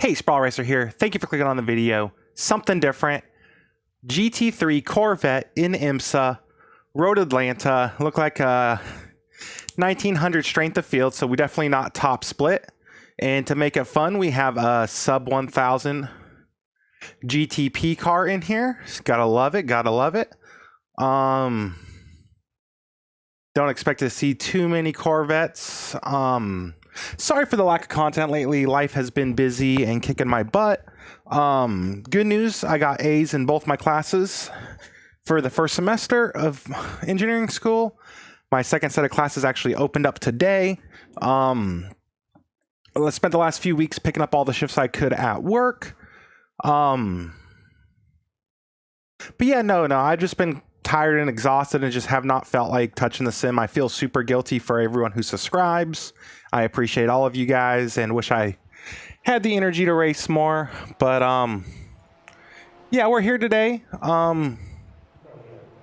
Hey, Sprawl Racer here. Thank you for clicking on the video. Something different. GT3 Corvette in IMSA. Road Atlanta. Look like a 1900 strength of field, so we definitely not top split. And to make it fun, we have a sub 1000 GTP car in here. Gotta love it. Gotta love it. Don't expect to see too many Corvettes. Sorry for the lack of content lately. Life has been busy and kicking my butt. Good news, I got A's in both my classes for the first semester of engineering school. My second set of classes actually opened up today. I spent the last few weeks picking up all the shifts I could at work. But yeah, no, I've just been tired and exhausted and just have not felt like touching the sim. I feel super guilty for everyone who subscribes. I appreciate all of you guys and wish I had the energy to race more. But yeah, we're here today.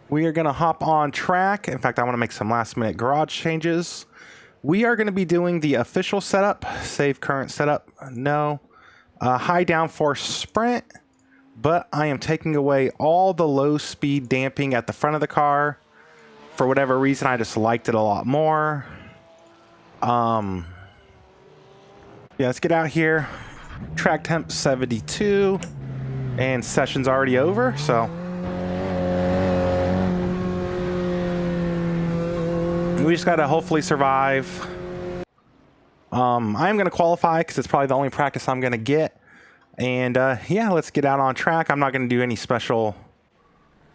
We are gonna hop on track. In fact, I want to make some last minute garage changes. We are going to be doing the official setup. Save current setup. No. High downforce sprint. But I am taking away all the low speed damping at the front of the car. For whatever reason, I just liked it a lot more. Yeah, let's get out here. Track temp 72. And session's already over, so. We just gotta hopefully survive. I'm gonna qualify because it's probably the only practice I'm gonna get. And yeah, let's get out on track. I'm not gonna do any special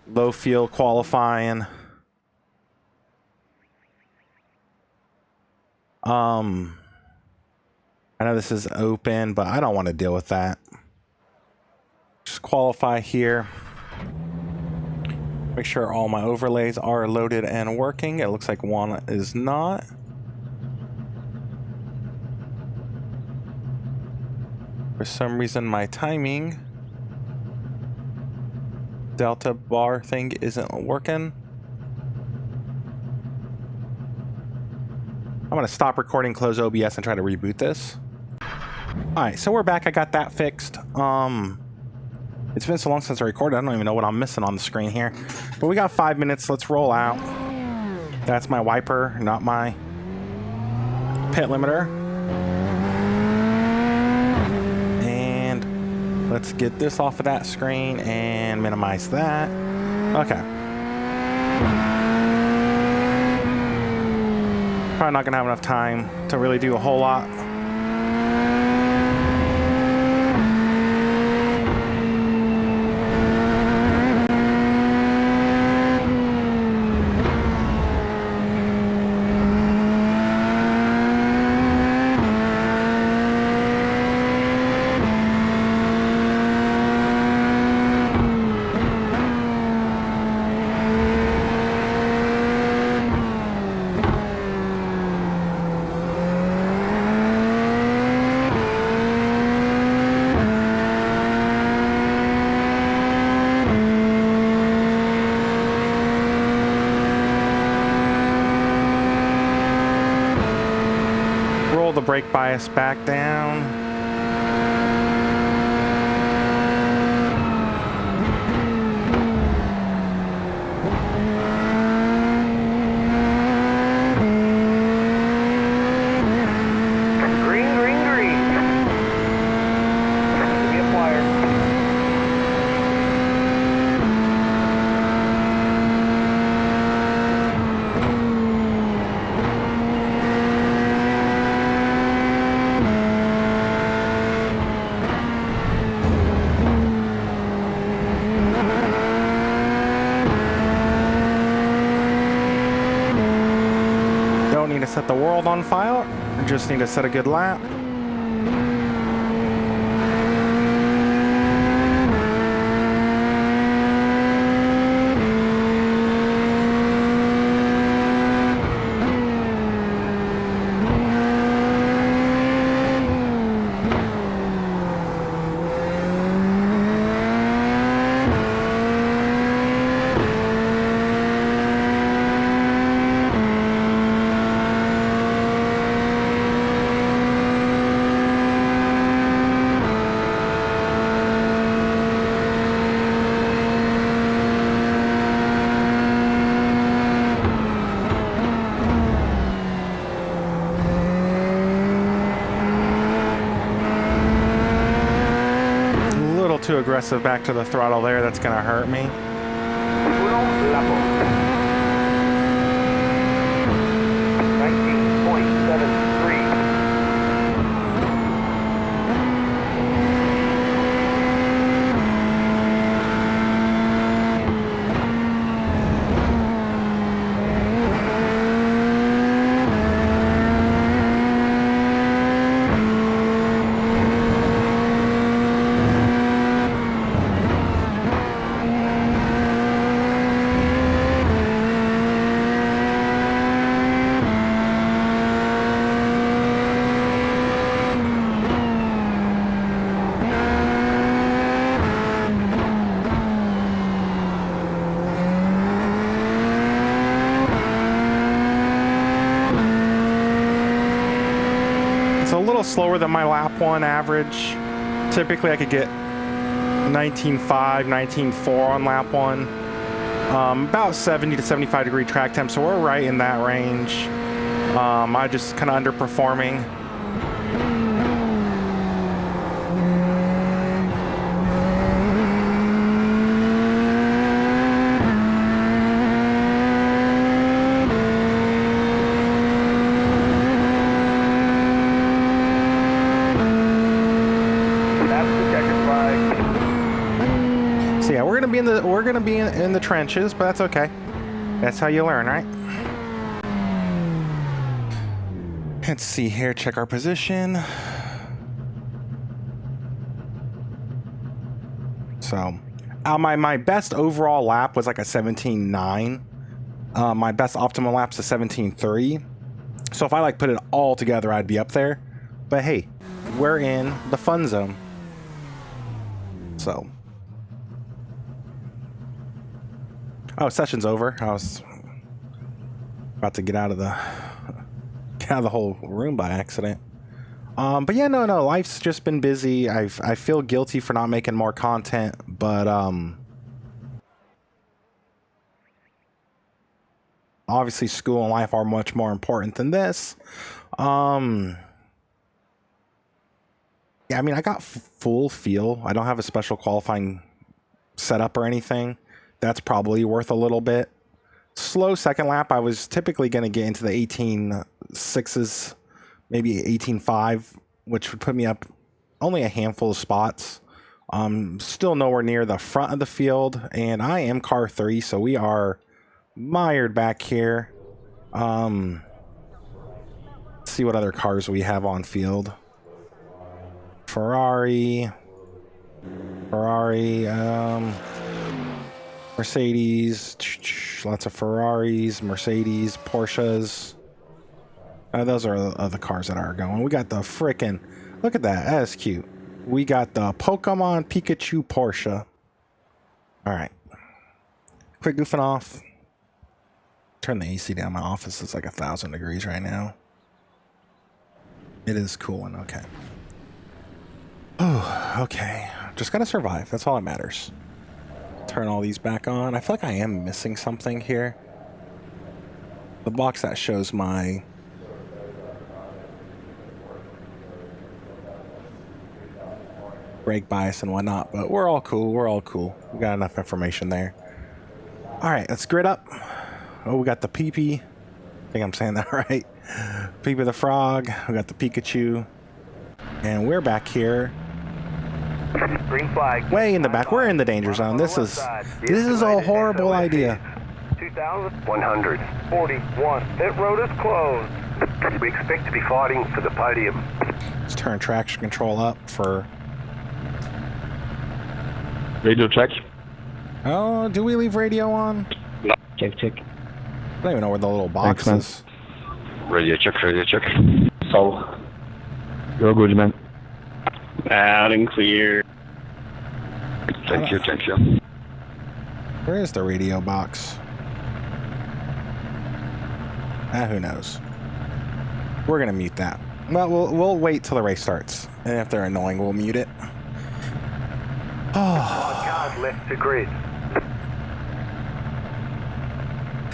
low field qualifying. I know this is open, but I don't want to deal with that. Just qualify here. Make sure all my overlays are loaded and working. It looks like one is not. For some reason, my timing delta bar thing isn't working. I'm going to stop recording, close OBS, and try to reboot this. Alright, so we're back. I got that fixed. It's been so long since I recorded, I don't even know what I'm missing on the screen here. But we got 5 minutes. Let's roll out. That's my wiper, not my pit limiter. And let's get this off of that screen and minimize that. Okay. Probably not going to have enough time to really do a whole lot. The brake bias back down. Need to set the world on fire. I just need to set a good lap. too aggressive back to the throttle there. That's going to hurt me. A little slower than my lap 1 average. Typically I could get 19.5, 19.4 on lap 1. About 70 to 75 degree track temp, so we're right in that range. I just kind of underperforming. So yeah, we're gonna be in the trenches, but that's okay. That's how you learn, right? Let's see here. Check our position. So, my best overall lap was like a 17.9. My best optimal lap's a 17.3. So if I like put it all together, I'd be up there. But hey, we're in the fun zone. So. Oh, session's over. I was about to get out of the whole room by accident. But yeah, no, life's just been busy. I feel guilty for not making more content, but obviously school and life are much more important than this. Yeah, I mean, I got full feel. I don't have a special qualifying setup or anything. That's probably worth a little bit. Slow second lap, I was typically going to get into the 18.6s, maybe 18.5, which would put me up only a handful of spots. Still nowhere near the front of the field, and I am car 3, so we are mired back here. Let's see what other cars we have on field. Ferrari, Mercedes, lots of Ferraris, Mercedes, Porsches. Those are the cars that are going. We got the frickin', look at that, that's cute. We got the Pokemon Pikachu Porsche. All right, quick goofing off. Turn the AC down. My office is like 1,000 degrees right now. It is cooling, okay. Oh, okay. Just gotta survive. That's all that matters. Turn all these back on. I feel like I am missing something here. The box that shows my brake bias and whatnot, but we're all cool. We're all cool. We got enough information there. All right, let's grid up. Oh, we got the Peepee. I think I'm saying that right. Peepee the Frog. We got the Pikachu. And we're back here. Green flag. Way in the back. We're in the danger zone. This is a horrible idea. 2,141. Pit road is closed. We expect to be fighting for the podium. Let's turn traction control up for... Radio check. Oh, do we leave radio on? No. Check. I don't even know where the little box is. Radio check. So. You're good, man. Loud and clear. Thank you. Where is the radio box? Who knows? We're gonna mute that. Well, we'll wait till the race starts, and if they're annoying, we'll mute it. Oh. Cars left to grid.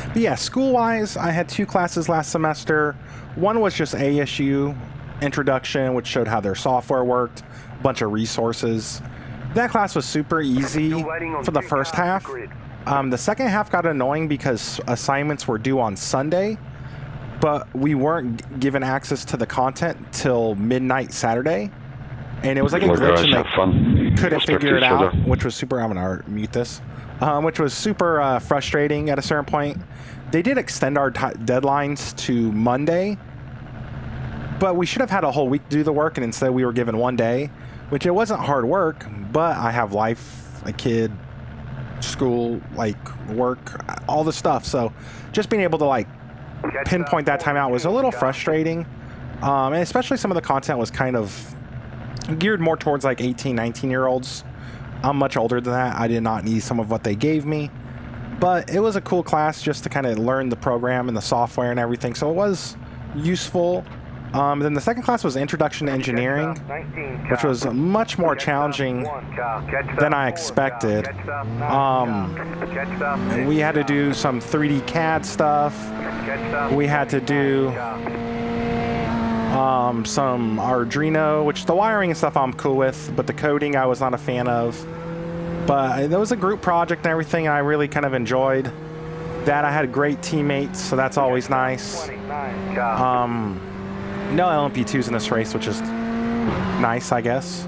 But yeah, school-wise, I had 2 classes last semester. One was just ASU introduction, which showed how their software worked, a bunch of resources. That class was super easy for the first half. The second half got annoying because assignments were due on Sunday, but we weren't given access to the content till midnight Saturday. And it was like a glitch and they couldn't figure it out, which was super, I'm gonna mute this, which was super frustrating at a certain point. They did extend our deadlines to Monday, but we should have had a whole week to do the work, and instead we were given one day, which it wasn't hard work, but I have life, a kid, school, like work, all the stuff. So just being able to like pinpoint that time out was a little frustrating. And especially some of the content was kind of geared more towards like 18, 19-year-olds. I'm much older than that. I did not need some of what they gave me. But it was a cool class just to kind of learn the program and the software and everything. So it was useful. Then the second class was Introduction to Engineering, which was much more challenging than I expected. We had to do some 3D CAD stuff. We had to do some Arduino, which the wiring and stuff I'm cool with, but the coding I was not a fan of. But it was a group project and everything, and I really kind of enjoyed that. I had great teammates, so that's always nice. No LMP2s in this race, which is nice, I guess.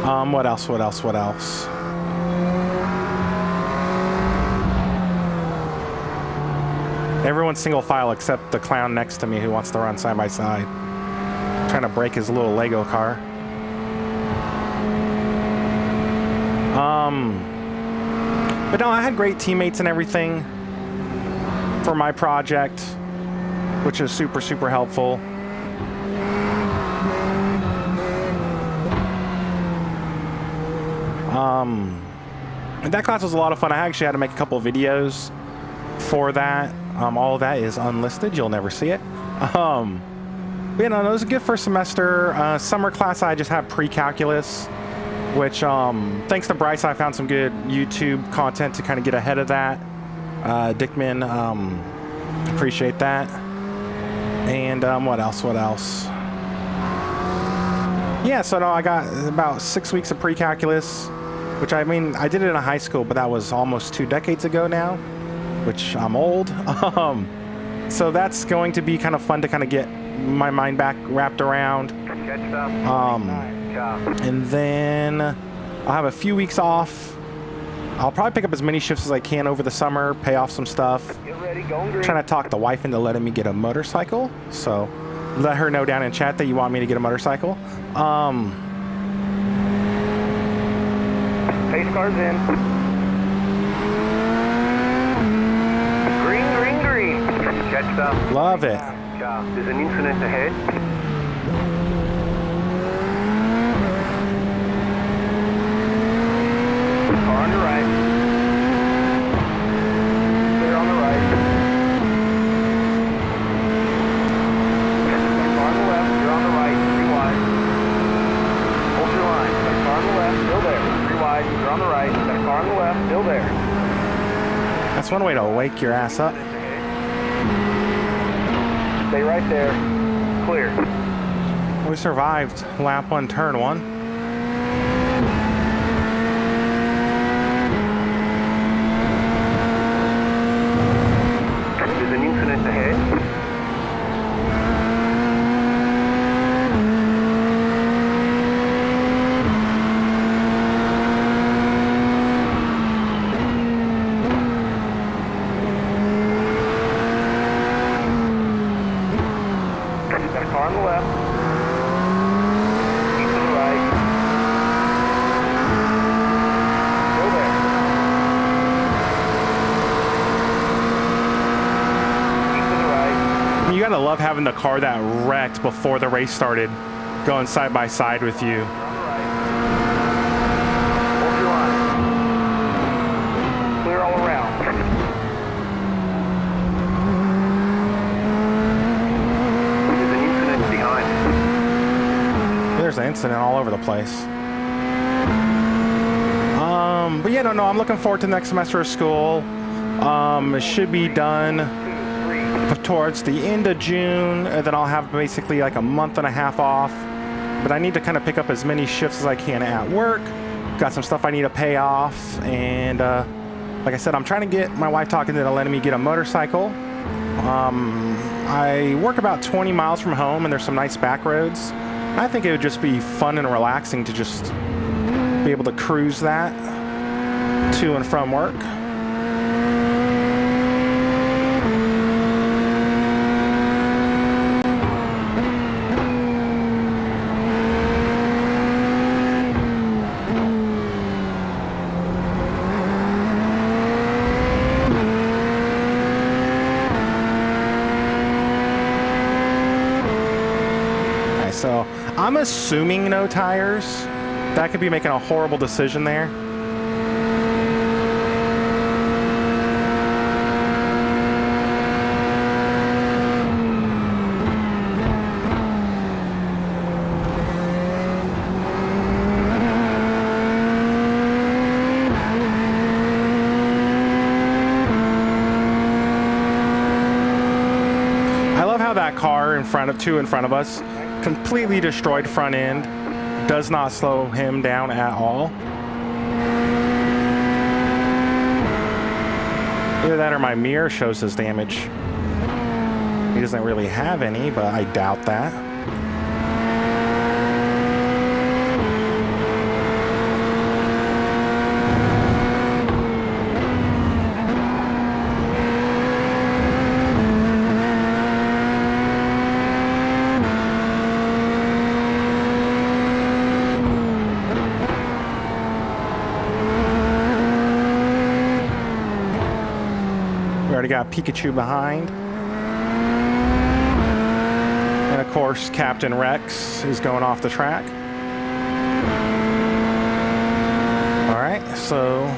What else? Everyone's single file except the clown next to me who wants to run side by side. Trying to break his little Lego car. But no, I had great teammates and everything for my project, which is super, super helpful. And that class was a lot of fun. I actually had to make a couple of videos for that. All of that is unlisted. You'll never see it. But, you know, it was a good first semester. Summer class, I just had pre-calculus, which, thanks to Bryce, I found some good YouTube content to kind of get ahead of that. Dickman, appreciate that. And what else? Yeah, so no, I got about 6 weeks of pre-calculus, which I mean, I did it in high school, but that was almost 2 decades ago now, which I'm old. So that's going to be kind of fun to kind of get my mind back wrapped around. And then I'll have a few weeks off. I'll probably pick up as many shifts as I can over the summer, pay off some stuff. Trying to talk the wife into letting me get a motorcycle. So let her know down in chat that you want me to get a motorcycle. Pace car's in. Green. Catch up. Love it. There's an incident ahead. Car on the right. Clear on the right. Car on the left. You're on the right. 3 wide. Hold your line. Car on the left. Still there. 3 wide. You're on the right. Car on the left. Still there. That's one way to wake your ass up. Stay right there. Clear. We survived lap 1, turn 1. There's an incident ahead. Got a car on the left. Keep to the right. Still there. Keep to the right. You gotta love having the car that wrecked before the race started going side by side with you. You're on the right. Hold your line. Clear all around. There's an incident behind. There's an incident all over the place. But yeah, no, I'm looking forward to the next semester of school. It should be done 2, 3. towards the end of June, and then I'll have basically like a month and a half off but I need to kind of pick up as many shifts as I can at work. Got some stuff I need to pay off, and like I said, I'm trying to get my wife talking into letting me get a motorcycle. I work about 20 miles from home, and there's some nice back roads. I think it would just be fun and relaxing to just be able to cruise that to and from work. So I'm assuming no tires. That could be making a horrible decision there. I love how that car in front of us, completely destroyed front end, does not slow him down at all. Either that or my mirror shows his damage. He doesn't really have any, but I doubt that. Already got Pikachu behind. And of course, Captain Rex is going off the track. All right, so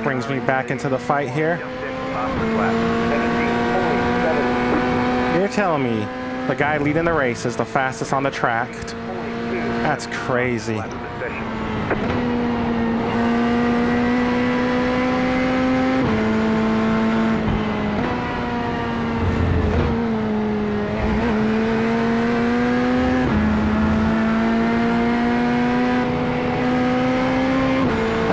brings me back into the fight here. You're telling me the guy leading the race is the fastest on the track? That's crazy.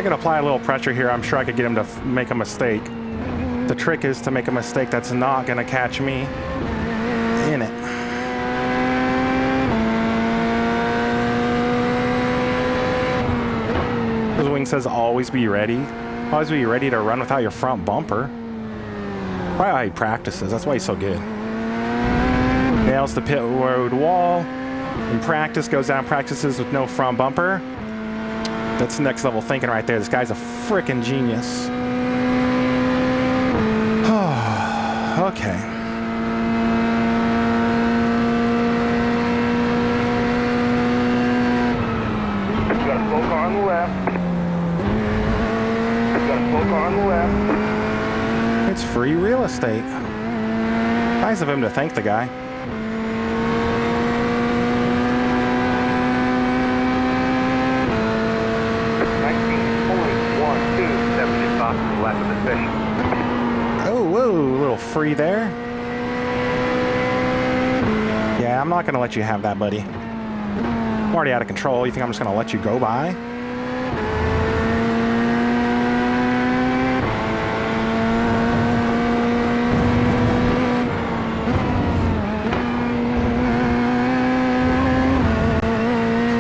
Apply a little pressure here. I'm sure I could get him to make a mistake. The trick is to make a mistake that's not going to catch me in it. The wing says always be ready. Always be ready to run without your front bumper. Why how he practices. That's why he's so good. Nails the pit road wall. In practice, goes down, practices with no front bumper. That's next level thinking right there. This guy's a freaking genius. Okay. Got a slow car on the left. Got a slow car on the left. It's free real estate. Nice of him to thank the guy. Oh, whoa, a little free there. Yeah, I'm not going to let you have that, buddy. I'm already out of control. You think I'm just going to let you go by?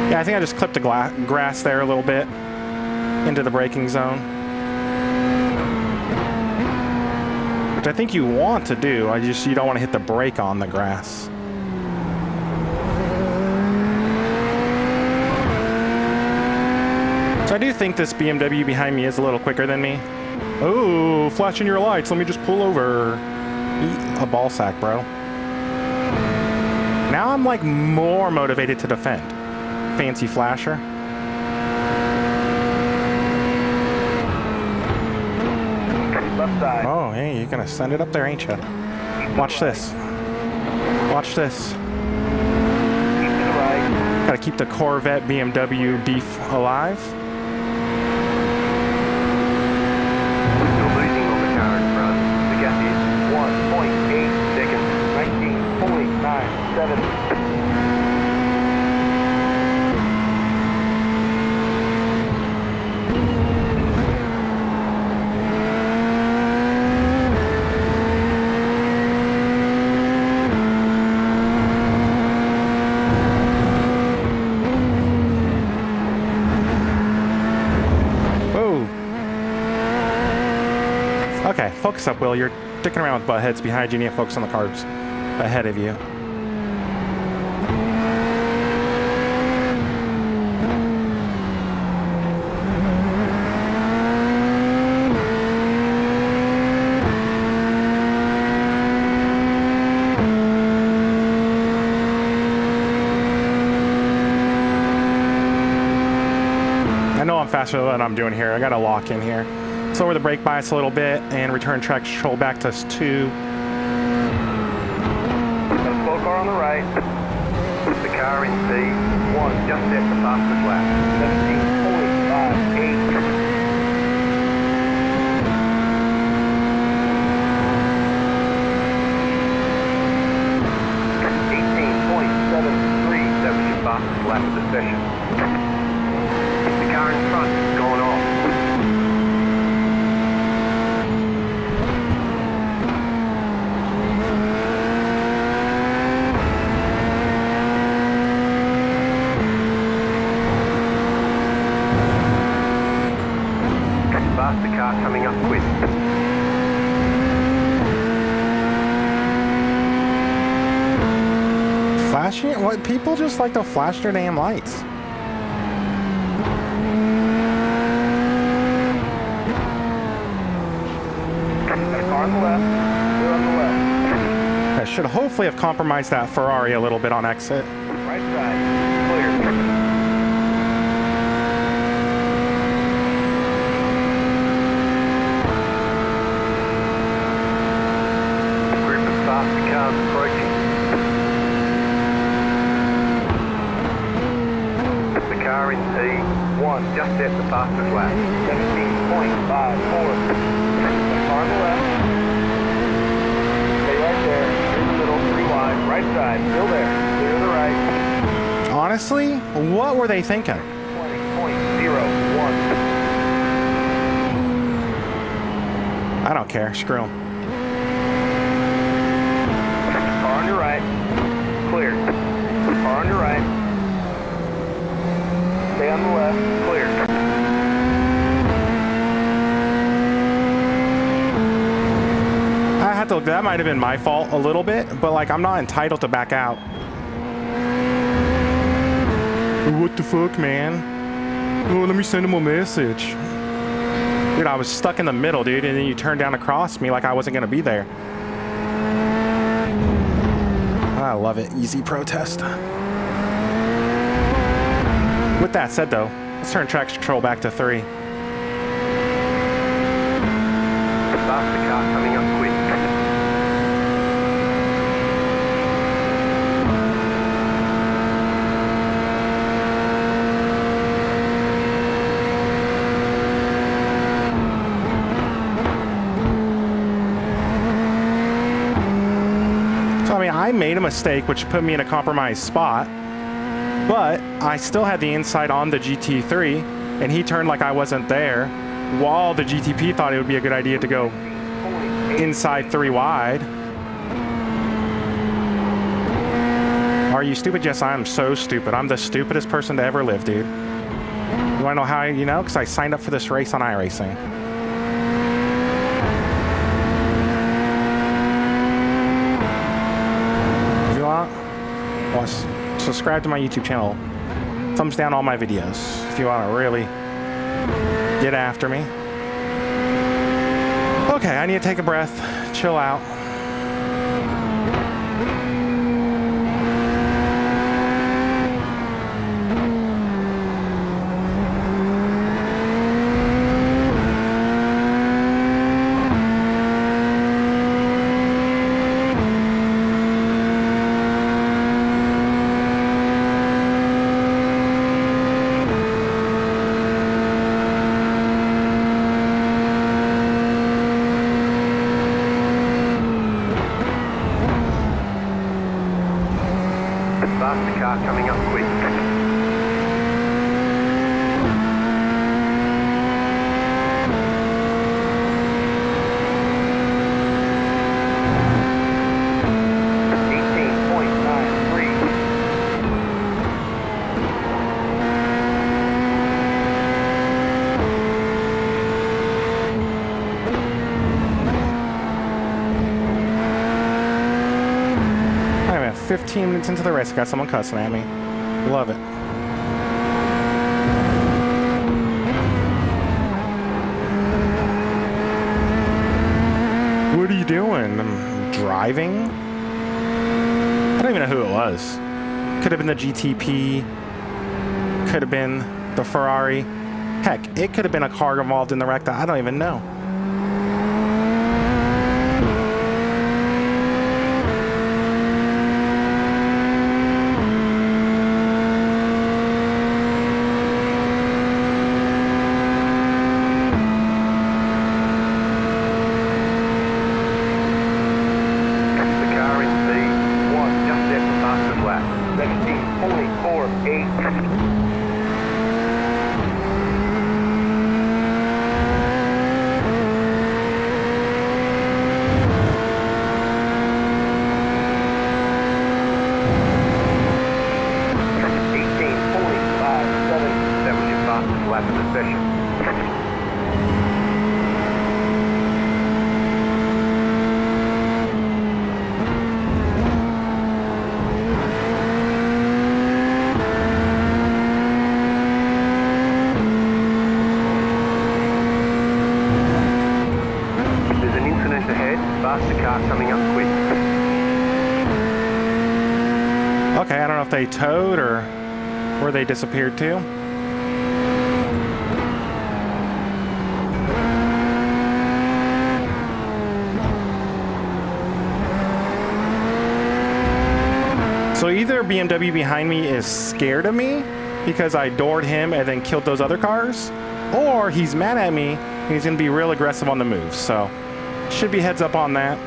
Yeah, I think I just clipped the grass there a little bit into the braking zone. Which I think you want to do. You don't want to hit the brake on the grass. So I do think this BMW behind me is a little quicker than me. Oh, flashing your lights. Let me just pull over. Eat a ball sack, bro. Now I'm like more motivated to defend. Fancy flasher. Left side. Oh, hey, you're gonna send it up there, ain't you? Watch this. Watch this. Keep to the right. Gotta keep the Corvette BMW beef alive. Still losing on the car in front. The gap is 1.8 seconds. 19.97. Okay, focus up, Will. You're dicking around with butt heads behind you. You need to focus on the cars ahead of you. I know I'm faster than I'm doing here. I gotta lock in here. Lower the brake bias a little bit and return traction control back to 2. Got a slow car on the right. The car in C1 just hit the fastest lap. 17.58. That was your fastest lap of the session. The car in front is going off. Faster car coming up quick. Flashing it? What? People just like to flash their damn lights. Got a car on the left. We're on the left. I should hopefully have compromised that Ferrari a little bit on exit. Right side. Clear. Group of faster cars approaching. The car in C1 just hit the fastest lap. 17.54. Car on the left. Stay right there. Through the middle, 3 wide. Right side. Still there. Clear to the right. Honestly, what were they thinking? 20.01. I don't care. Screw them. Car on your right. Clear. Car on your right. Stay on the left. Clear. I had to. That might have been my fault a little bit, but like I'm not entitled to back out. What the fuck, man? Oh, let me send him a message. Dude, I was stuck in the middle, dude, and then you turned down across me like I wasn't gonna be there. I love it. Easy protest. With that said, though, let's turn traction control back to 3. Faster car coming up quick. So, I mean, I made a mistake, which put me in a compromised spot, but I still had the inside on the GT3, and he turned like I wasn't there, while the GTP thought it would be a good idea to go inside 3 wide. Are you stupid? Yes, I am so stupid. I'm the stupidest person to ever live, dude. You wanna know how you know? Because I signed up for this race on iRacing. If you want, well, subscribe to my YouTube channel. Thumbs down all my videos if you want to really get after me. Okay, I need to take a breath, chill out. Faster car coming up quick. Wait a minute, 15 minutes into the race, I got someone cussing at me. Love it. What are you doing? I'm driving? I don't even know who it was. Could have been the GTP. Could have been the Ferrari. Heck, it could have been a car involved in the wreck that I don't even know. Okay, I don't know if they towed or where they disappeared to. So either BMW behind me is scared of me because I doored him and then killed those other cars, or he's mad at me and he's going to be real aggressive on the move. So should be heads up on that.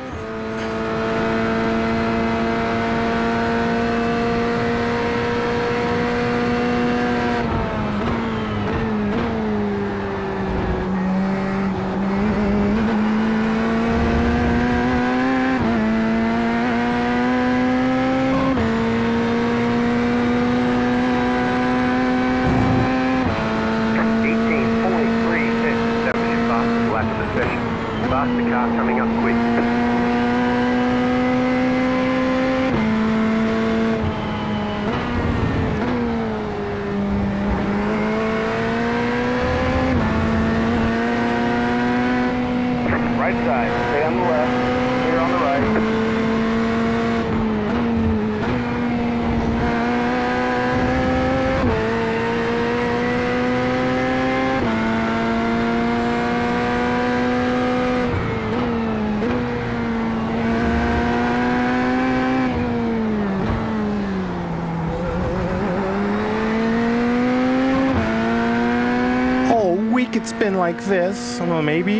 It's been like this. Well, maybe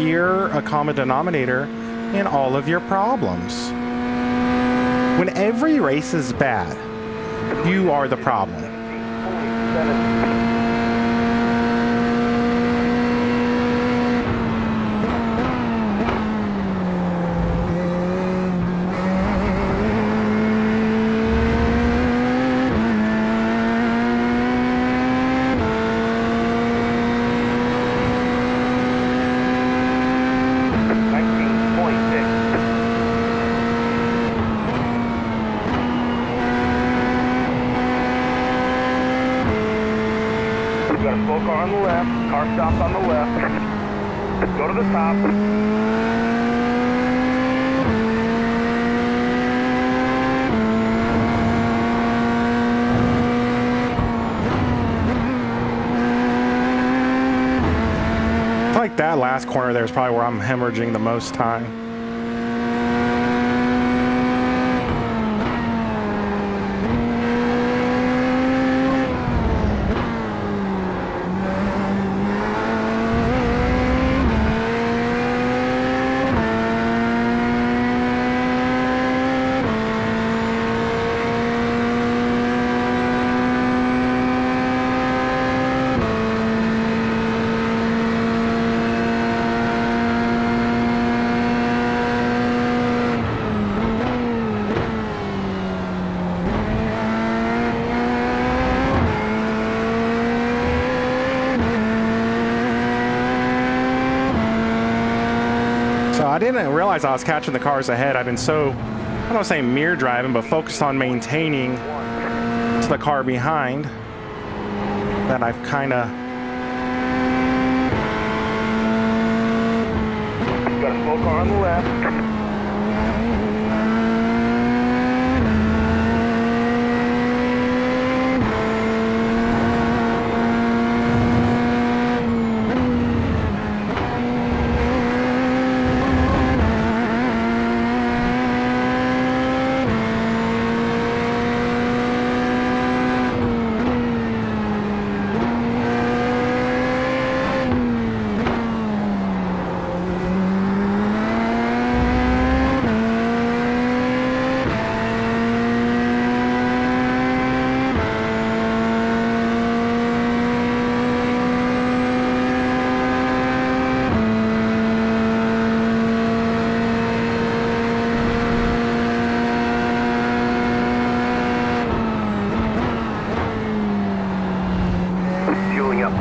you're a common denominator in all of your problems. When every race is bad, you are the problem. Car on the left, car stopped on the left. Go to the top. I feel like that last corner there is probably where I'm hemorrhaging the most time. I didn't realize I was catching the cars ahead. I've been so, I don't want to say mirror driving, but focused on maintaining to the car behind that I've kind of... Got a slow car on the left.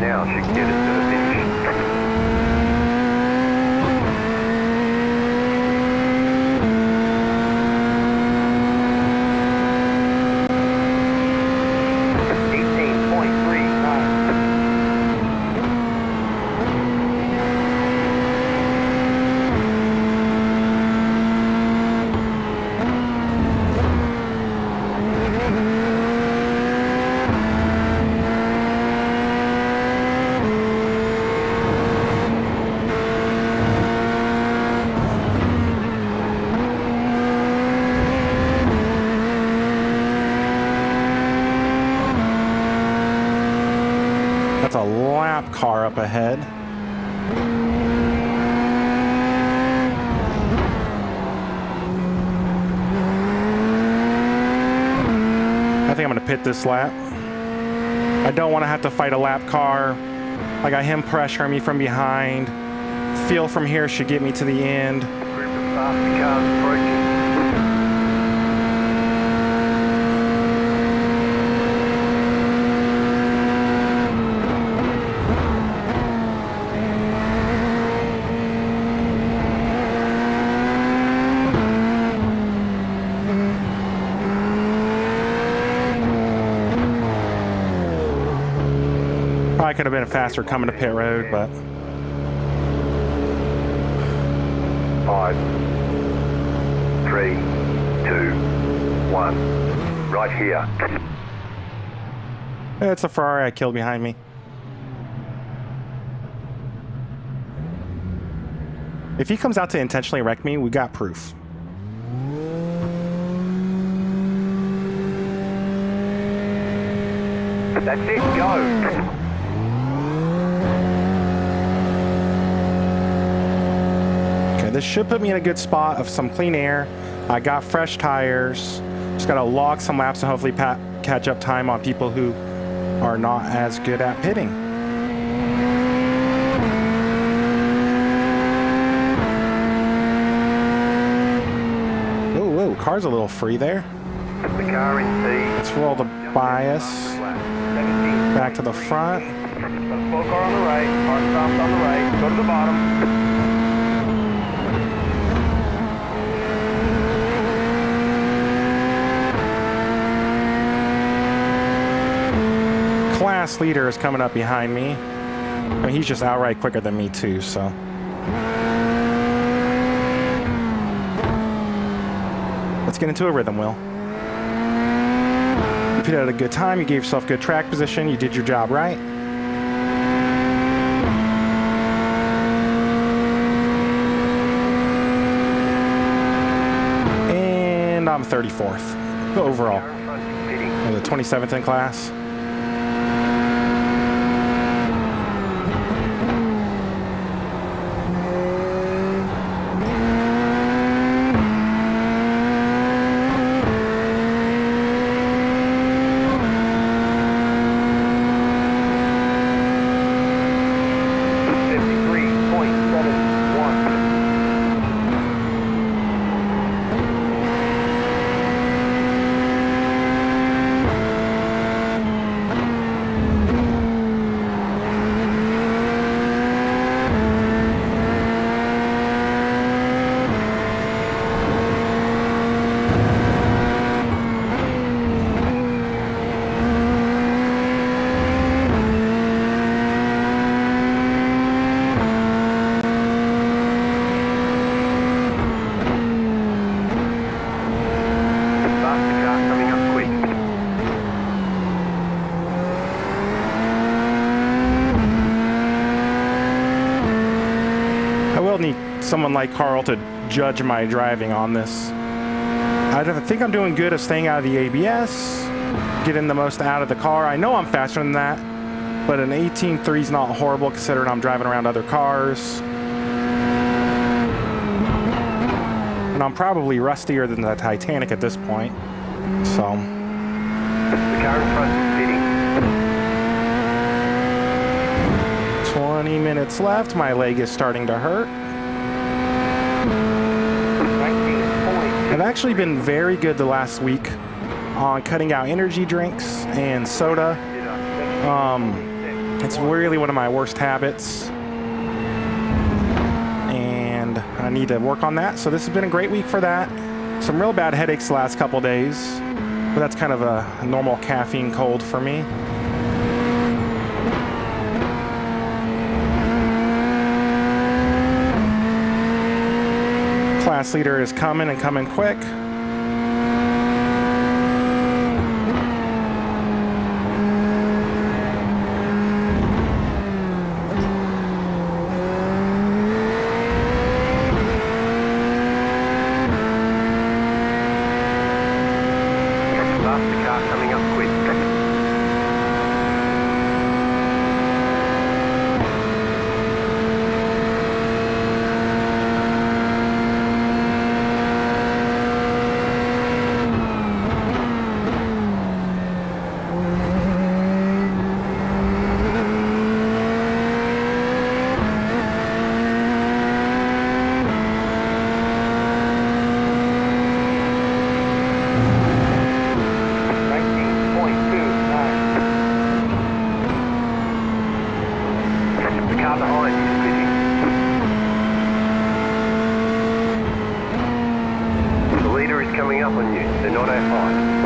Now she can get it to the finish. That's a lap car up ahead. I think I'm going to pit this lap. I don't want to have to fight a lap car. I got him pressuring me from behind. Feel from here should get me to the end. Group of fast cars approaching. Probably could have been faster coming to pit road, but 5, 3, 2, 1. Right here. it's a Ferrari I killed behind me. If he comes out to intentionally wreck me, we got proof. That's it, go. This should put me in a good spot of some clean air. I got fresh tires. Just got to log some laps and hopefully catch up time on people who are not as good at pitting. Whoa, car's a little free there. The car in C. Let's roll the bias back to the front. Got a slow car on the right. Car stops on the right. Go to the bottom. Class leader is coming up behind me. I mean, he's just outright quicker than me too, so. Let's get into a rhythm, Will. You pitted at a good time, you gave yourself good track position, you did your job right. And I'm 34th overall. The 27th in class. someone like Carl to judge my driving on this. I think I'm doing good at staying out of the ABS, getting the most out of the car. I know I'm faster than that, but an 18.3 is not horrible considering I'm driving around other cars. And I'm probably rustier than the Titanic at this point. So. The car in front is pitting. 20 minutes left. My leg is starting to hurt. 19.2. I've actually been very good the last week on cutting out energy drinks and soda. It's really one of my worst habits. And I need to work on that. So this has been a great week for that. Some real bad headaches the last couple days. But that's kind of a normal caffeine cold for me. Class leader is coming and coming quick. Coming up on you, they're not that high.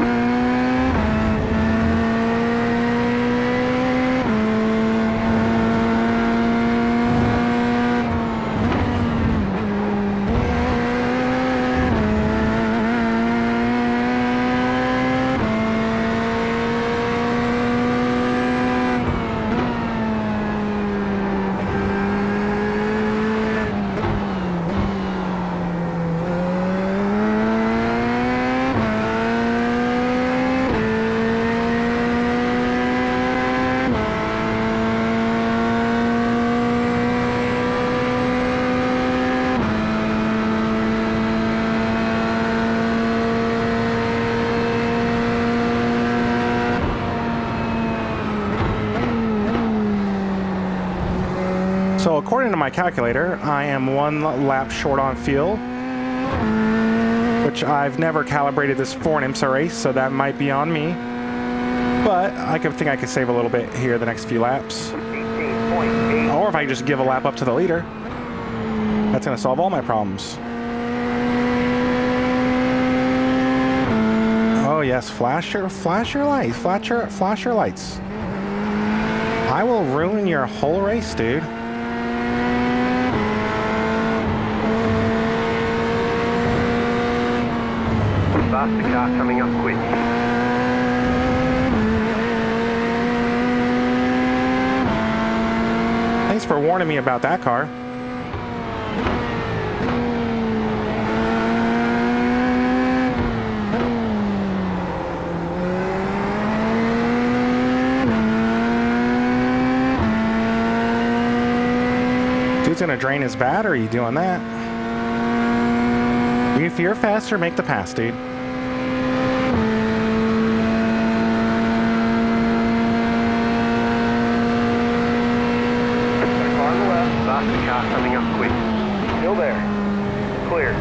So according to my calculator, I am 1 lap short on fuel, which I've never calibrated this for an IMSA race, so that might be on me. But I think I could save a little bit here the next few laps. 18.8. Or if I just give a lap up to the leader, that's going to solve all my problems. Oh yes, flash your lights, flash your lights. I will ruin your whole race, dude. Faster car coming up quick. Thanks for warning me about that car. Dude's gonna drain his battery doing that. If you're faster, make the pass, dude. Faster car coming up quick. Still there. Clear.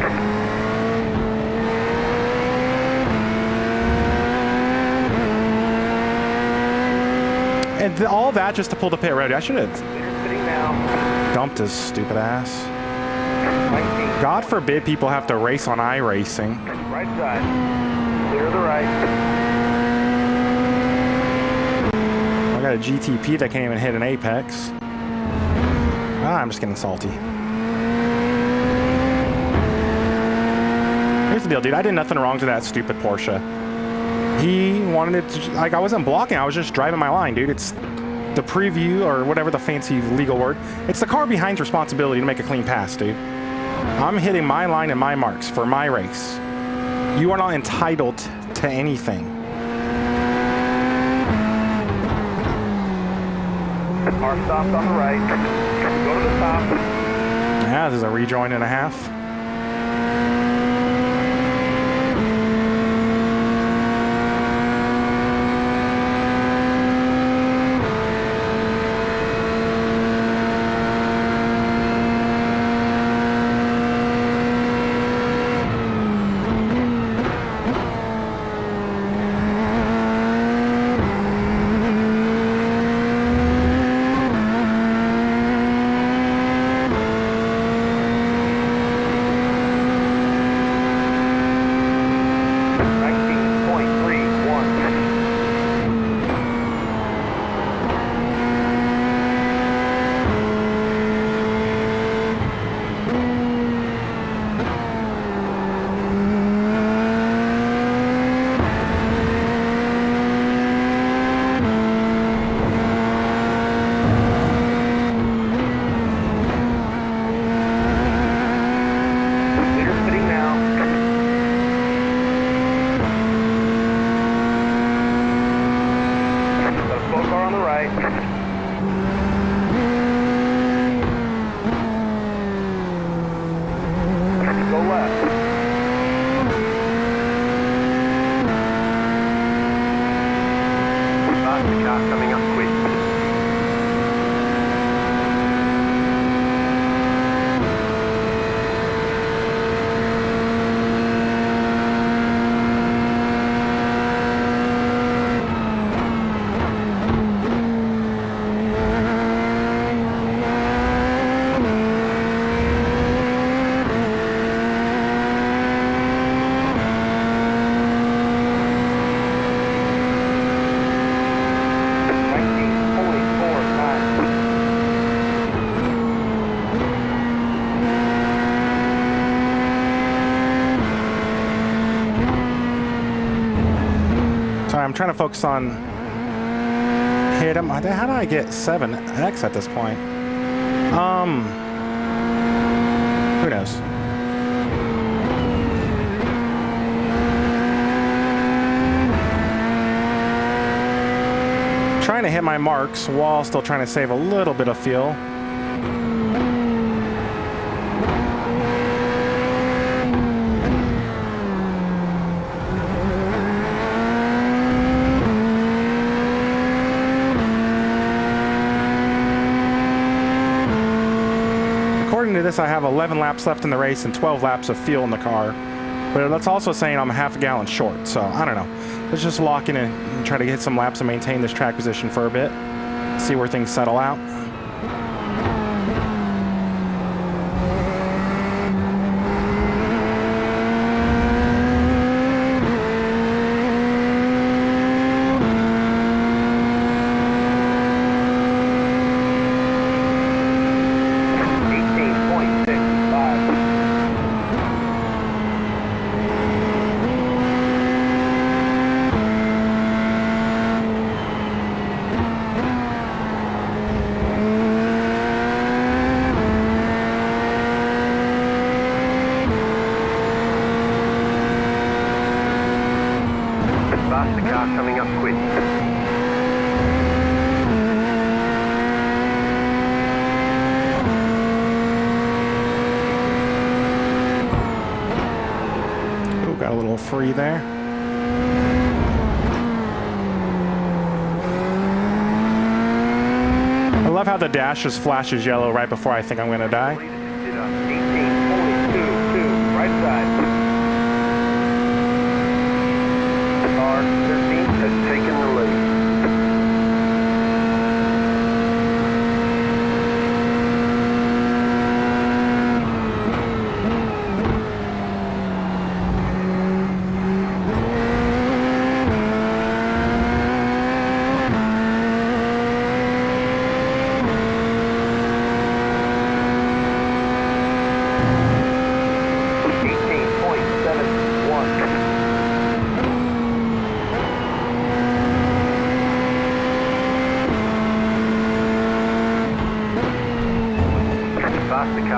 And all that just to pull the pit road. I should have Sitting now. dumped his stupid ass. 19. God forbid people have to race on iRacing. Right side. Clear the right. I got a GTP that can't even hit an apex. I'm just getting salty. Here's the deal, dude. I did nothing wrong to that stupid Porsche. He wanted it to, like, I wasn't blocking. I was just driving my line, dude. It's the preview or whatever the fancy legal word. It's the car behind's responsibility to make a clean pass, dude. I'm hitting my line and my marks for my race. You are not entitled to anything. Car stopped on the right. Go to the top. Yeah, this is a rejoin and a half. I'm trying to focus on hit him. How did I get 7x at this point? Who knows? Trying to hit my marks while still trying to save a little bit of fuel. According to this, I have 11 laps left in the race and 12 laps of fuel in the car. But that's also saying I'm a half a gallon short, so I don't know. Let's just lock in and try to get some laps and maintain this track position for a bit. See where things settle out. The car coming up quick. Ooh, got a little free there. I love how the dash just flashes yellow right before I think I'm gonna die. 18.22, right side. Car 13 has taken the lead.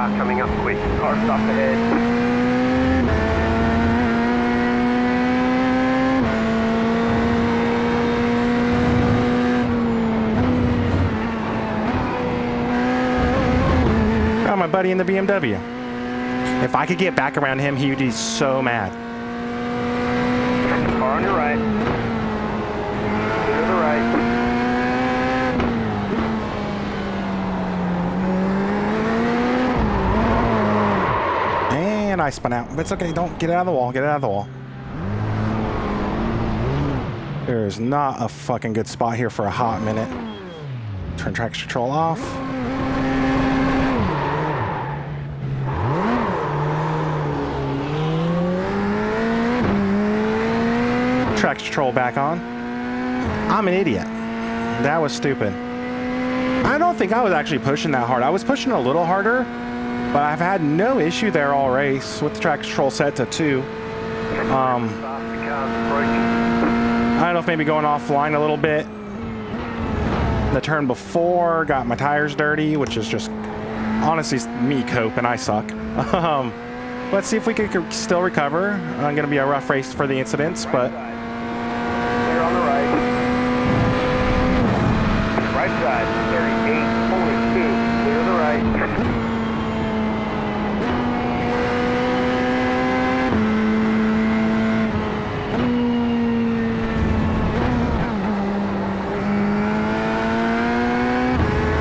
car coming up quick. Car stop ahead. Oh, my buddy in the BMW. If I could get back around him, he would be so mad. Car on your right. To the right. And I spun out. But it's okay. Don't get out of the wall. Get out of the wall. There's not a fucking good spot here for a hot minute. Turn traction control off. Traction control back on. I'm an idiot. That was stupid. I don't think I was actually pushing that hard. I was pushing a little harder, but I've had no issue there all race with the traction control set to 2. I don't know if maybe going offline a little bit. The turn before got my tires dirty, which is just honestly me coping. I suck. Let's see if we can still recover. Going to be a rough race for the incidents, but Clear on the right. Right side, 38.2. Clear to the right.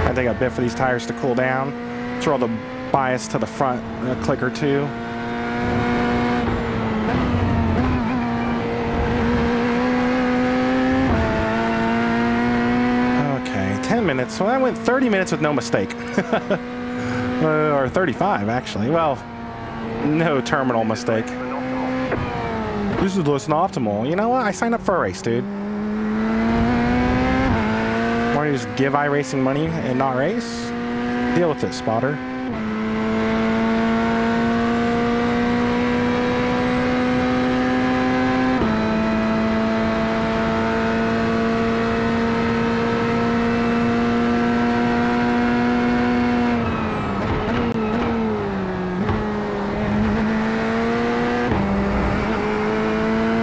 I think a bit for these tires to cool down. Throw the bias to the front a click or two. Okay, 10 minutes. Well, I went 30 minutes with no mistake. Or 35, actually. Well, no terminal mistake. This is less than optimal. You know what? I signed up for a race, dude. Want to just give iRacing money and not race? Deal with it, spotter.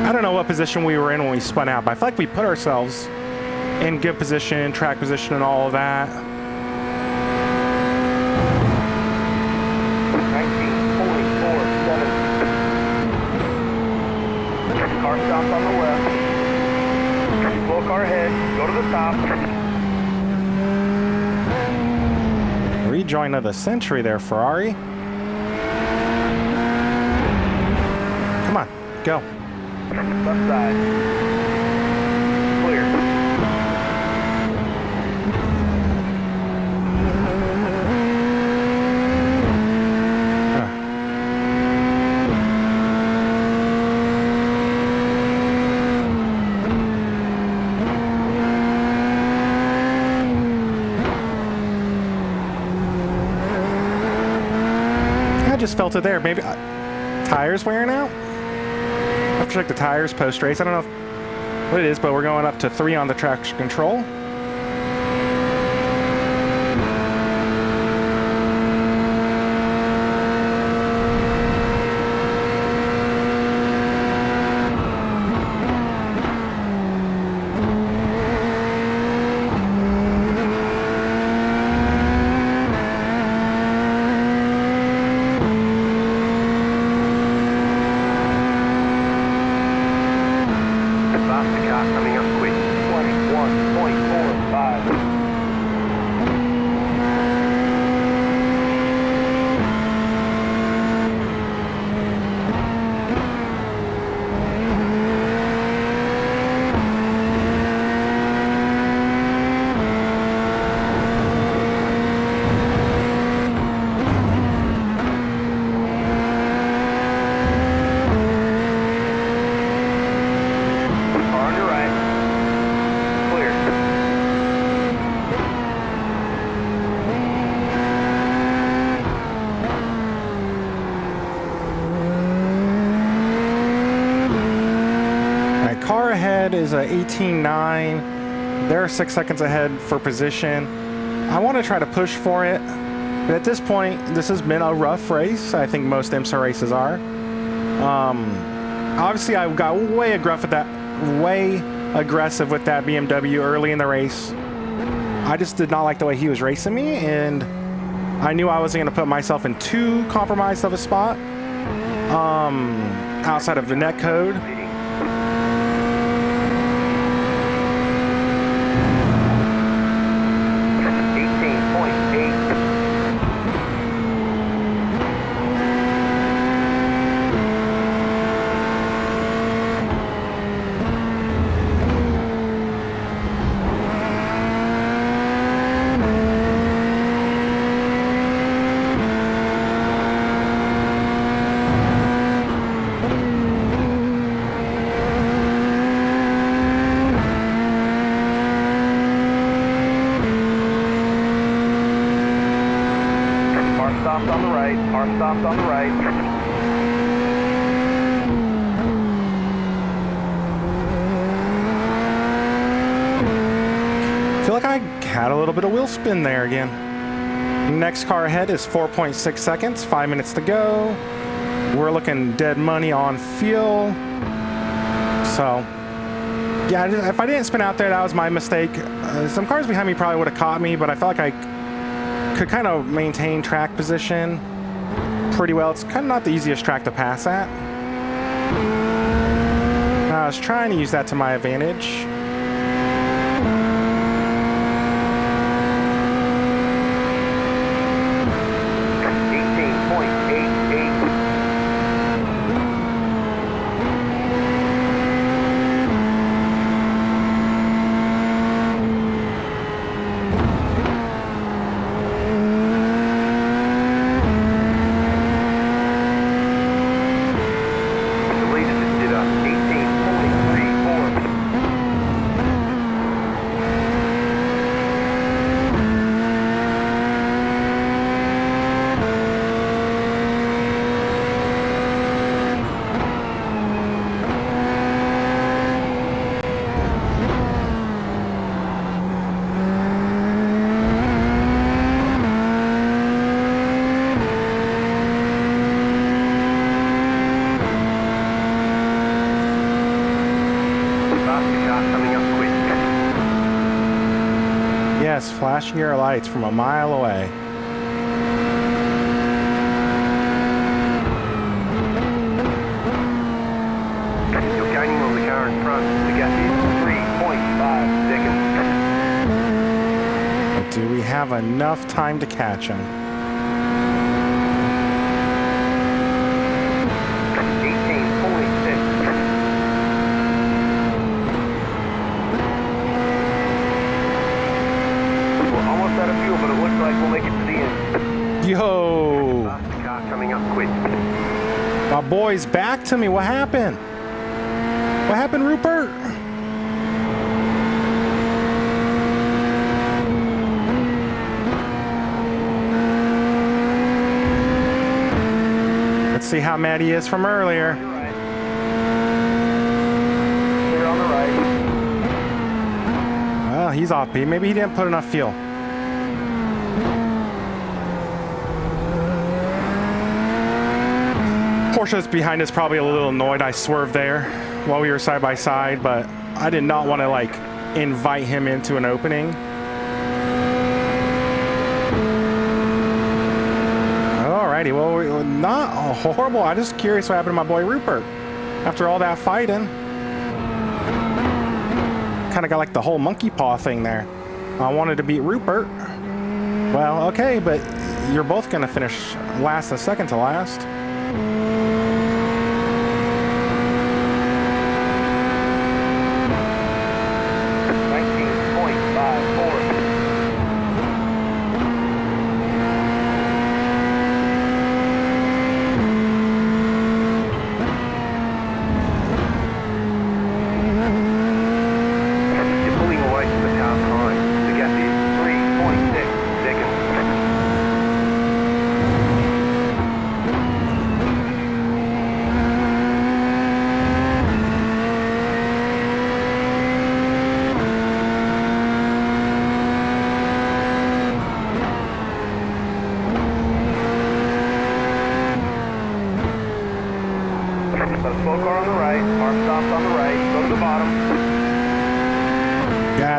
I don't know what position we were in when we spun out, but I feel like we put ourselves in good position, track position, and all of that. 19.47. Car stops on the left. Full car ahead. Go to the top. Rejoin of the century there, Ferrari. Come on, go. Left side. Clear. I just felt it there. Maybe tires wearing out? I have to check the tires post-race. I don't know what it is, but we're going up to 3 on the traction control. Coming up quick. 21.45. Car ahead is a 18.9. They're 6 seconds ahead for position. I want to try to push for it. But at this point, this has been a rough race. I think most IMSA races are. Obviously, I got way aggressive with that BMW early in the race. I just did not like the way he was racing me, and I knew I wasn't going to put myself in too compromised of a spot outside of the net code. On the right, car stopped on the right. I feel like I had a little bit of wheel spin there again. Next car ahead is 4.6 seconds, 5 minutes to go. We're looking dead money on fuel. So, yeah, if I didn't spin out there, that was my mistake. Some cars behind me probably would have caught me, but I felt like I could kind of maintain track position pretty well. It's kind of not the easiest track to pass at. I was trying to use that to my advantage. Yes, flashing your lights from a mile away. You're gaining on the car in front. The gap is 3.5 seconds. Do we have enough time to catch him? 18.6. We're almost out of fuel, but it looks like we'll make it to the end. Yo! The car coming up quick. My boy's back to me. What happened? What happened, Rupert? Let's see how mad he is from earlier. Right. Clear on the right. Well, he's off beat. Maybe he didn't put enough fuel. Porsche's behind us, probably a little annoyed I swerved there while we were side by side, but I did not want to like invite him into an opening. Alrighty, well, not horrible. I'm just curious what happened to my boy Rupert after all that fighting. Kind of got like the whole monkey paw thing there. I wanted to beat Rupert. Well, okay, but you're both going to finish last and second to last.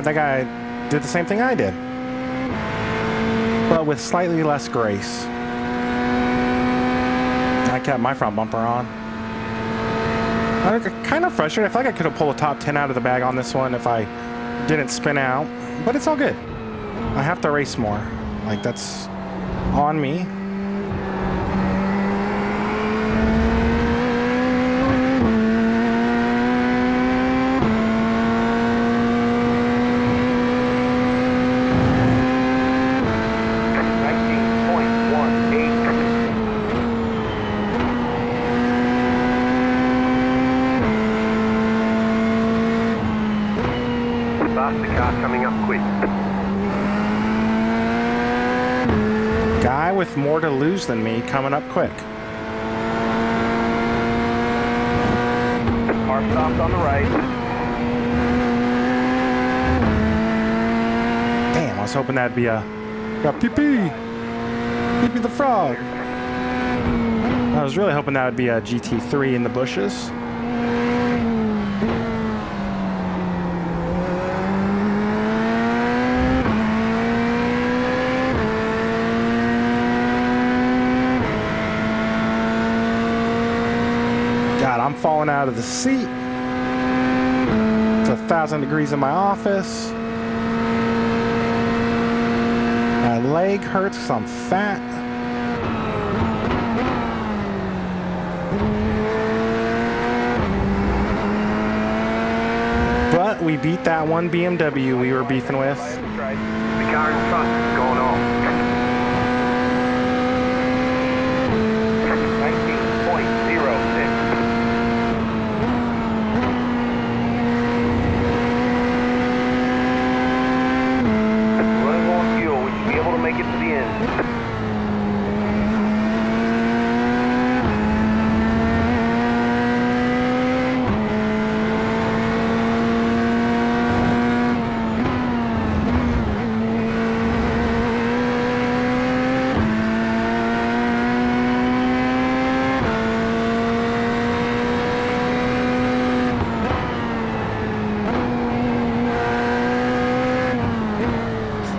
that guy did the same thing I did, but with slightly less grace. I kept my front bumper on. I'm kind of frustrated. I feel like I could have pulled a top 10 out of the bag on this one if I didn't spin out, but it's all good. I have to race more. Like, that's on me. Coming up quick. Guy with more to lose than me coming up quick. Car stops on the right. Damn, I was hoping that'd be a PP. PP the frog. I was really hoping that would be a GT3 in the bushes. God, I'm falling out of the seat. It's 1,000 degrees in my office. My leg hurts because I'm fat. But we beat that one BMW we were beefing with. The car in front is going off. 19.06. Running low on fuel, we should be able to make it to the end.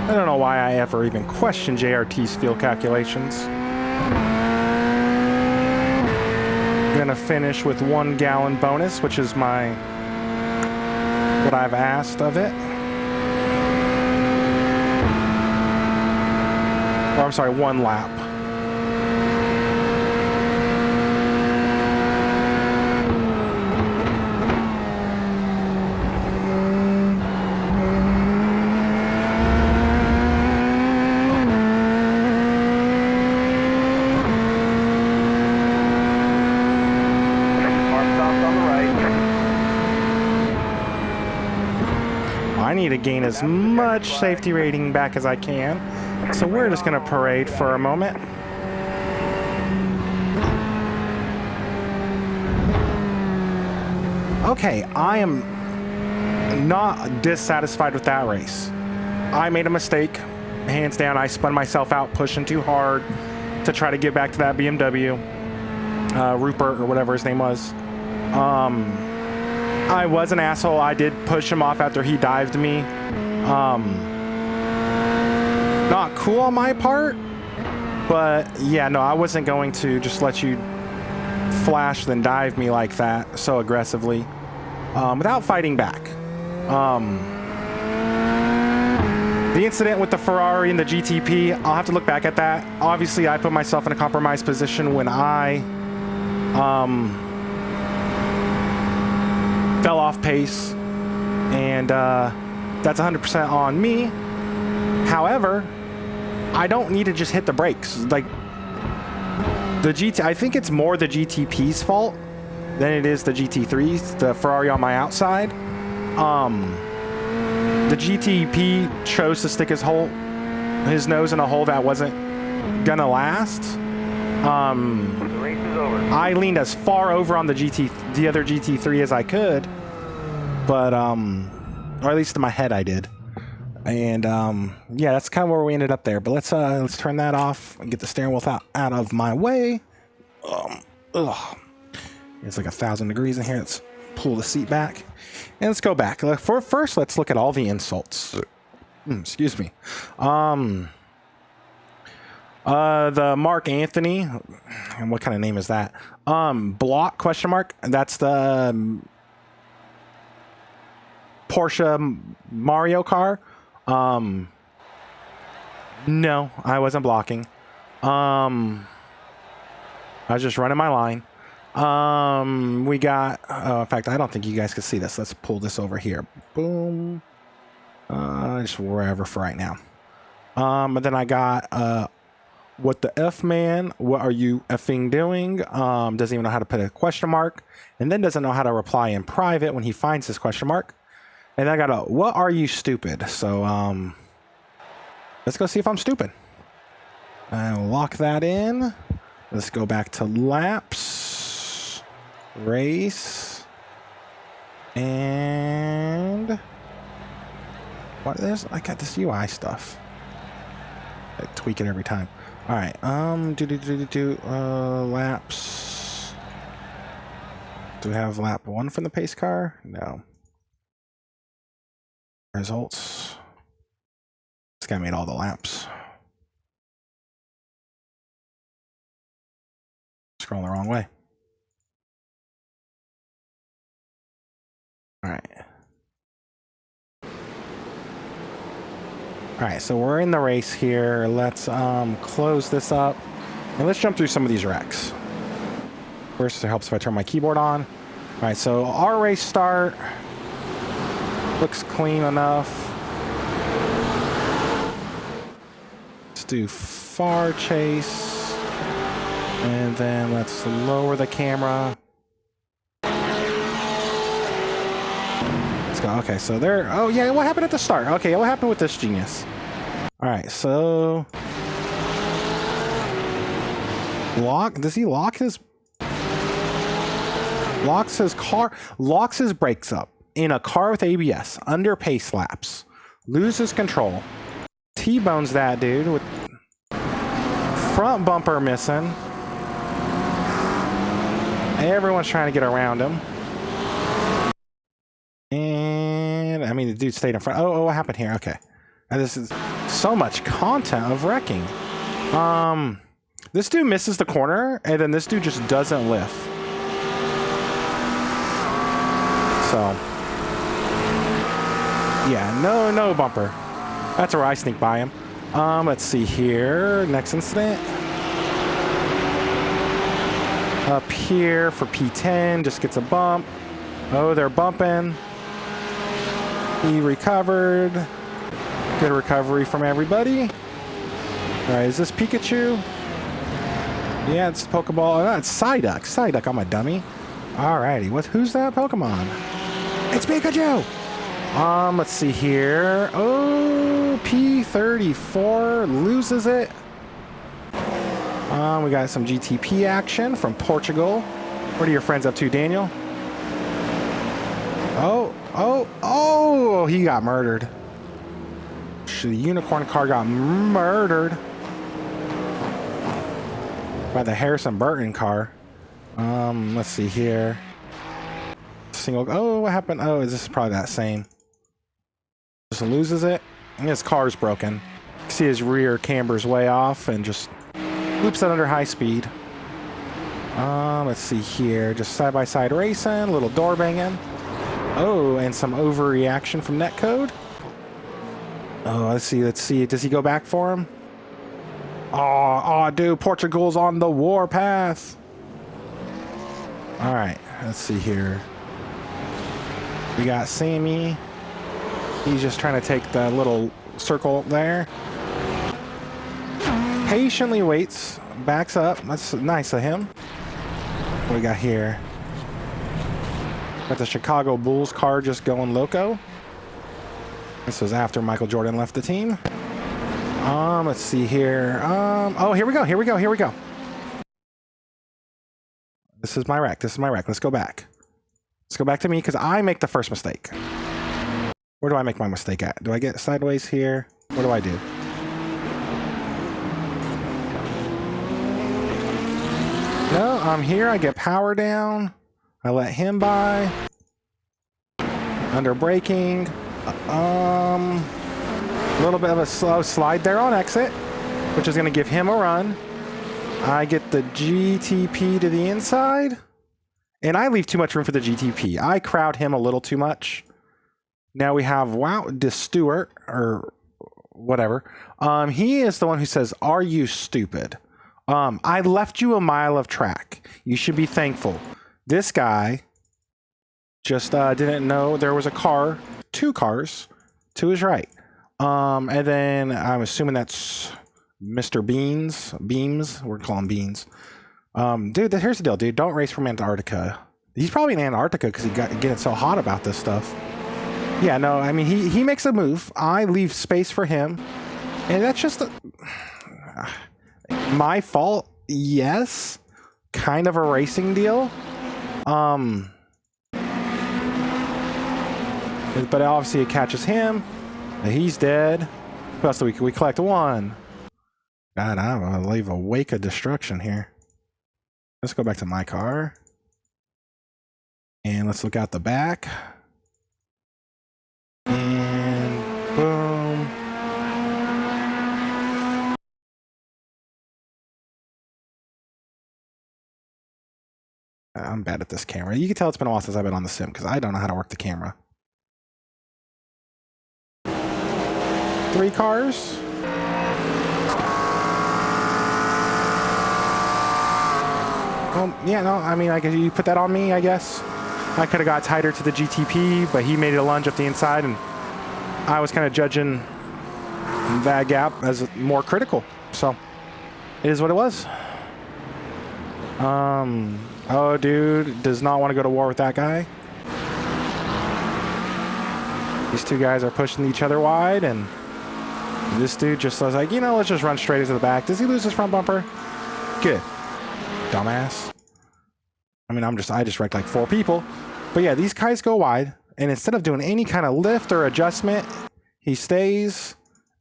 I don't know why I ever even question JRT's fuel calculations. Gonna finish with 1 gallon bonus, which is what I've asked of it. Or I'm sorry, 1 lap. I need to gain as much safety rating back as I can, so we're just going to parade for a moment. Okay, I am not dissatisfied with that race. I made a mistake, hands down. I spun myself out pushing too hard to try to get back to that BMW, Rupert or whatever his name was. I was an asshole. I did push him off after he dived me. Not cool on my part, but yeah, no, I wasn't going to just let you flash then dive me like that so aggressively without fighting back. The incident with the Ferrari and the GTP, I'll have to look back at that. Obviously, I put myself in a compromised position when I fell off pace, and that's 100% on me. However, I don't need to just hit the brakes. Like, I think it's more the GTP's fault than it is the GT3's, the Ferrari on my outside. The GTP chose to stick his nose in a hole that wasn't gonna last. The race is over. I leaned as far over on the other GT3 as I could, but or at least in my head I did. And yeah, that's kind of where we ended up there. But let's turn that off and get the steering wheel out of my way. It's like 1,000 degrees in here. Let's pull the seat back. And let's go back. For first, let's look at all the insults. Excuse me. The Mark Anthony, and what kind of name is that? Block question mark. That's the Porsche Mario car. No, I wasn't blocking. I was just running my line. We got, in fact, I don't think you guys can see this. Let's pull this over here. Boom. Just wherever for right now. And then I got, what the F, man? What are you effing doing? Doesn't even know how to put a question mark, and then doesn't know how to reply in private when he finds his question mark. And I got a, what are you stupid? So, let's go see if I'm stupid. I'll lock that in. Let's go back to laps, race, and what is, I got this UI stuff. I tweak it every time. All right, laps. Do we have lap 1 from the pace car? No. Results. This guy made all the laps. Scrolling the wrong way. All right. All right, so we're in the race here. Let's close this up and let's jump through some of these wrecks. First, it helps if I turn my keyboard on. All right, so our race start looks clean enough. Let's do far chase, and then let's lower the camera. Let's go. Okay, so there. Oh yeah, what happened at the start? Okay, what happened with this genius? All right, so lock. Does he lock his? Locks his car. Locks his brakes up in a car with ABS under pace laps. Loses control. T-bones that dude with front bumper missing. Everyone's trying to get around him. And I mean, the dude stayed in front. Oh, what happened here? Okay. And this is so much content of wrecking. This dude misses the corner, and then this dude just doesn't lift. So, yeah, no bumper. That's where I sneak by him. Let's see here. Next incident. Up here for P10, just gets a bump. Oh, they're bumping. He recovered. Good recovery from everybody. All right, is this Pikachu? Yeah, it's Pokeball. Oh, no, it's Psyduck. Psyduck, I'm a dummy. Alrighty, who's that Pokemon? It's Pikachu! Let's see here. Oh, P34 loses it. We got some GTP action from Portugal. What are your friends up to, Daniel? Oh, he got murdered. The unicorn car got murdered by the Harrison Burton car. Let's see here. Single. Oh, what happened? Oh, is this probably that same? Just loses it. And his car's broken. See his rear camber's way off and just loops it under high speed. Let's see here. Just side by side racing, a little door banging. Oh, and some overreaction from netcode. Oh, let's see. Does he go back for him? Oh, dude, Portugal's on the war path. All right, let's see here. We got Sammy. He's just trying to take the little circle there. Patiently waits, backs up. That's nice of him. What do we got here? Got the Chicago Bulls car just going loco. This was after Michael Jordan left the team. Let's see here. Oh, here we go. This is my wreck. Let's go back. Let's go back to me because I make the first mistake. Where do I make my mistake at? Do I get sideways here? What do I do? No, I'm here. I get power down. I let him by. Under braking. A little bit of a slow slide there on exit, which is going to give him a run. I get the GTP to the inside, and I leave too much room for the GTP. I crowd him a little too much. Now we have, wow, Stewart, or whatever. He is the one who says, "Are you stupid? I left you a mile of track. You should be thankful." This guy just didn't know there was a car, 2 cars, to his right. And then I'm assuming that's Mr. Beams. We're calling Beans. Dude, here's the deal, dude. Don't race from Antarctica. He's probably in Antarctica because he got getting so hot about this stuff. Yeah, no, I mean, he makes a move. I leave space for him. And that's just my fault, yes. Kind of a racing deal. But obviously it catches him. He's dead. What else do we collect? 1. God, I'm gonna leave a wake of destruction here. Let's go back to my car. And let's look out the back. And boom. I'm bad at this camera. You can tell it's been a while since I've been on the sim because I don't know how to work the camera. 3 cars. Well, yeah, no, I mean, I guess you put that on me, I guess. I could have got tighter to the GTP, but he made a lunge up the inside, and I was kind of judging that gap as more critical. So, it is what it was. Oh, dude, does not want to go to war with that guy. These 2 guys are pushing each other wide, and this dude just was like, you know, let's just run straight into the back. Does he lose his front bumper? Good. Dumbass. I mean, I just wrecked like 4 people. But yeah, these guys go wide, and instead of doing any kind of lift or adjustment, he stays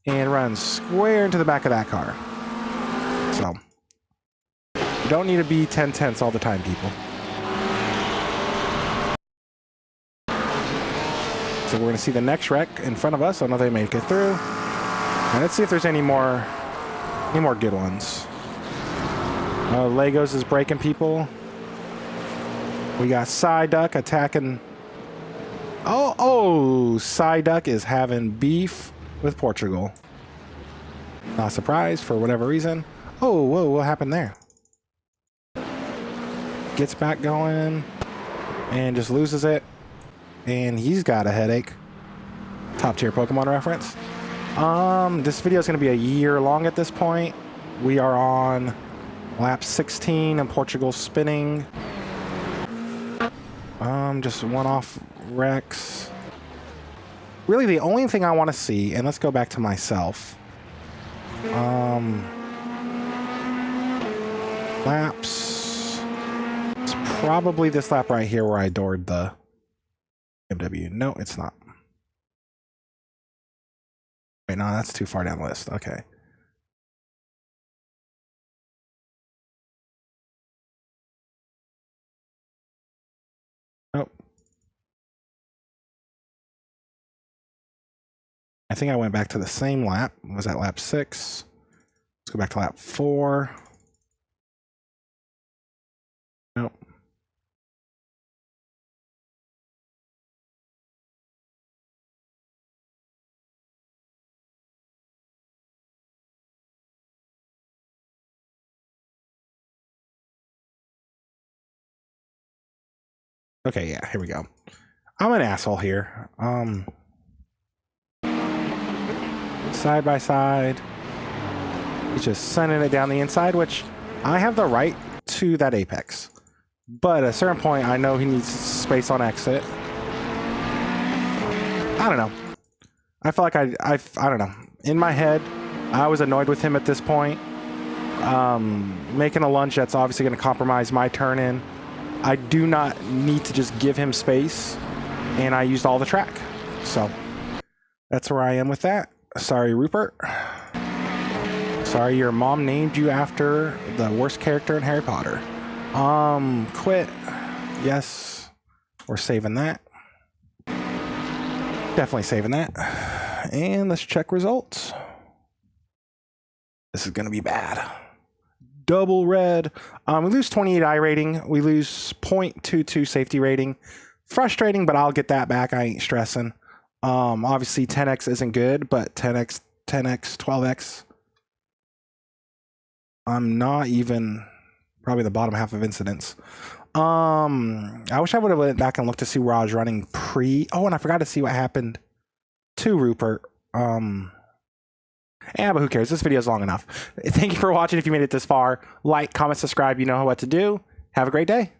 and runs square into the back of that car. So, you don't need to be 10/10 all the time, people. So we're going to see the next wreck in front of us. I know they make it through. And let's see if there's any more good ones. Legos is breaking people. We got Psyduck attacking. Oh, Psyduck is having beef with Portugal. Not surprised for whatever reason. Oh, whoa, what happened there? Gets back going and just loses it. And he's got a headache. Top tier Pokemon reference. This video is going to be a year long at this point. We are on lap 16 and Portugal's spinning. Just one-off wrecks. Really, the only thing I want to see, and let's go back to myself. Laps. It's probably this lap right here where I doored the MW. No, it's not. Wait, no, that's too far down the list. Okay. Oh. I think I went back to the same lap. Was that lap 6? Let's go back to lap 4. Nope. Okay, yeah, here we go. I'm an asshole here. Side by side. He's just sending it down the inside, which I have the right to that apex. But at a certain point, I know he needs space on exit. I don't know. I feel like I don't know. In my head, I was annoyed with him at this point. Making a lunge that's obviously going to compromise my turn in. I do not need to just give him space, and I used all the track. So that's where I am with that. Sorry, Rupert. Sorry, your mom named you after the worst character in Harry Potter. Quit. Yes, we're saving that. Definitely saving that. And let's check results. This is going to be bad. Double red. We lose 28 I rating. We lose 0.22 safety rating. Frustrating, but I'll get that back. I ain't stressing. Obviously 10x isn't good, but 10x, 12x. I'm not even probably the bottom half of incidents. I wish I would have went back and looked to see where I was running pre. Oh, and I forgot to see what happened to Rupert. Yeah, but who cares? This video is long enough. Thank you for watching. If you made it this far, like, comment, subscribe. You know what to do. Have a great day.